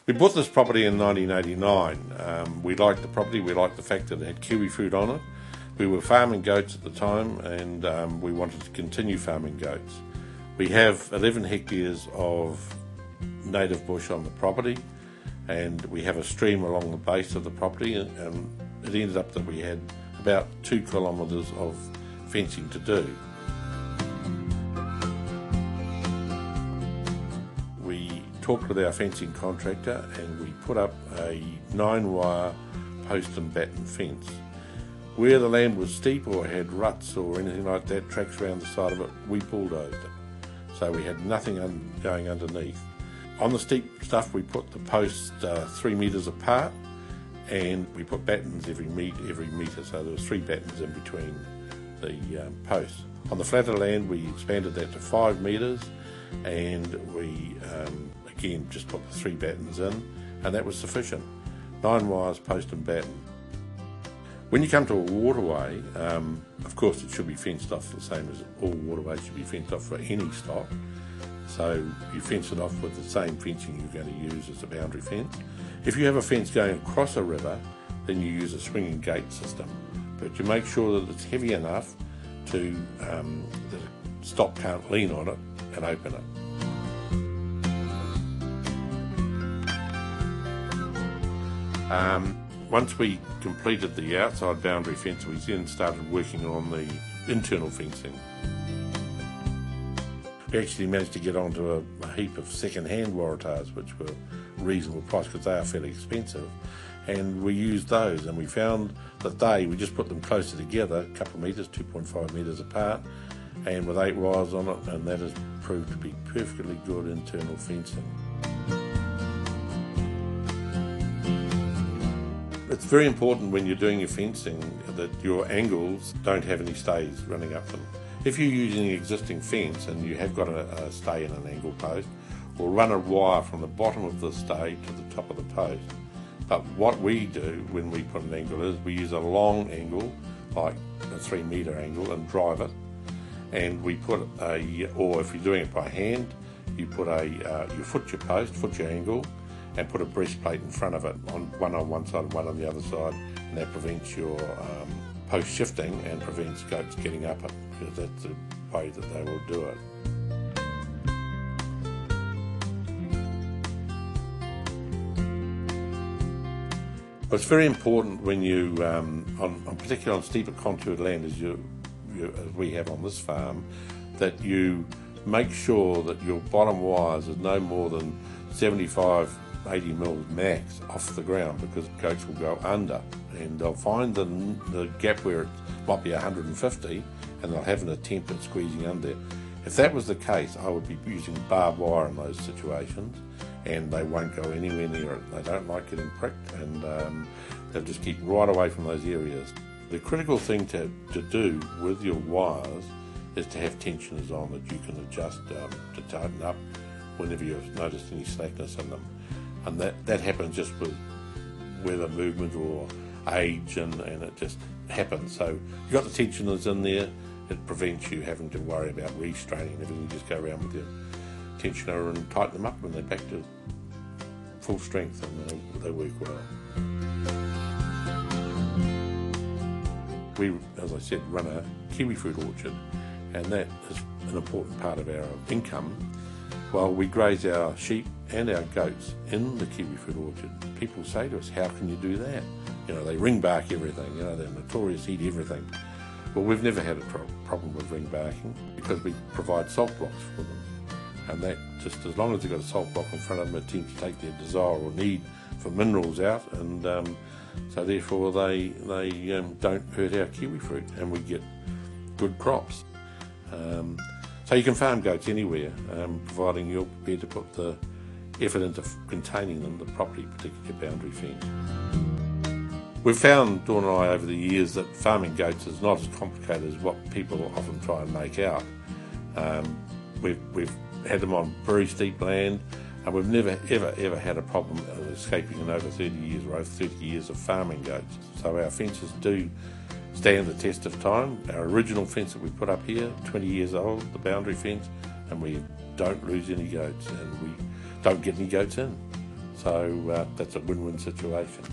We bought this property in 1989. We liked the property, we liked the fact that it had kiwi fruit on it. We were farming goats at the time, and we wanted to continue farming goats. We have 11 hectares of native bush on the property, and we have a stream along the base of the property, and it ended up that we had about 2 kilometres of fencing to do. We talked with our fencing contractor and we put up a 9-wire post and batten fence. Where the land was steep or had ruts or anything like that, tracks around the side of it, we bulldozed it. So we had nothing going underneath. On the steep stuff, we put the posts 3 metres apart, and we put battens every metre, so there was 3 battens in between the posts. On the flatter land, we expanded that to 5 metres, and we again just put the 3 battens in, and that was sufficient. 9 wires, post and batten. When you come to a waterway, of course it should be fenced off the same as all waterways should be fenced off for any stock. So you fence it off with the same fencing you're going to use as a boundary fence. If you have a fence going across a river, then you use a swinging gate system. But you make sure that it's heavy enough to that a stock can't lean on it and open it. Once we completed the outside boundary fence, we then started working on the internal fencing. We actually managed to get onto a heap of second-hand waratahs, which were reasonable price because they are fairly expensive, and we used those, and we found that we just put them closer together, a couple of metres, 2.5 metres apart, and with 8 wires on it, and that has proved to be perfectly good internal fencing. It's very important when you're doing your fencing that your angles don't have any stays running up them. If you're using an existing fence and you have got a stay in an angle post, we'll run a wire from the bottom of the stay to the top of the post. But what we do when we put an angle is we use a long angle, like a 3 metre angle, and drive it. And we put or if you're doing it by hand, you put you foot your post, foot your angle, and put a breastplate in front of it, one on one side and one on the other side, and that prevents your post shifting and prevents goats getting up it, because that's the way that they will do it. But it's very important when you, particularly on steeper contoured land as we have on this farm, that you make sure that your bottom wires is no more than 75 80 mils max off the ground, because goats will go under and they'll find the gap where it might be 150 and they'll have an attempt at squeezing under. If that was the case, I would be using barbed wire in those situations, and they won't go anywhere near it. They don't like getting pricked, and they'll just keep right away from those areas. The critical thing to do with your wires is to have tensioners on that you can adjust to tighten up whenever you've noticed any slackness in them. And that happens just with weather movement or age, and it just happens. So you've got the tensioners in there, it prevents you having to worry about restraining everything. You just go around with your tensioner and tighten them up when they're back to full strength, and they work well. We, as I said, run a kiwi fruit orchard, and that is an important part of our income. While we graze our sheep and our goats in the kiwi fruit orchard, people say to us, how can you do that? You know, they ring bark everything, they're notorious, eat everything. Well, we've never had a problem with ring barking because we provide salt blocks for them. And that, just as long as they've got a salt block in front of them, it tends to take their desire or need for minerals out, and so therefore they don't hurt our kiwi fruit, and we get good crops. So you can farm goats anywhere, providing you're prepared to put the effort into containing them, the property, particularly boundary fence. We've found, Dawn and I, over the years, that farming goats is not as complicated as what people often try and make out. We've had them on very steep land, and we've never ever had a problem escaping in over 30 years or over 30 years of farming goats. So our fences do stand the test of time. Our original fence that we put up here, 20 years old, the boundary fence, and we don't lose any goats, and we don't get any goats in. So that's a win-win situation.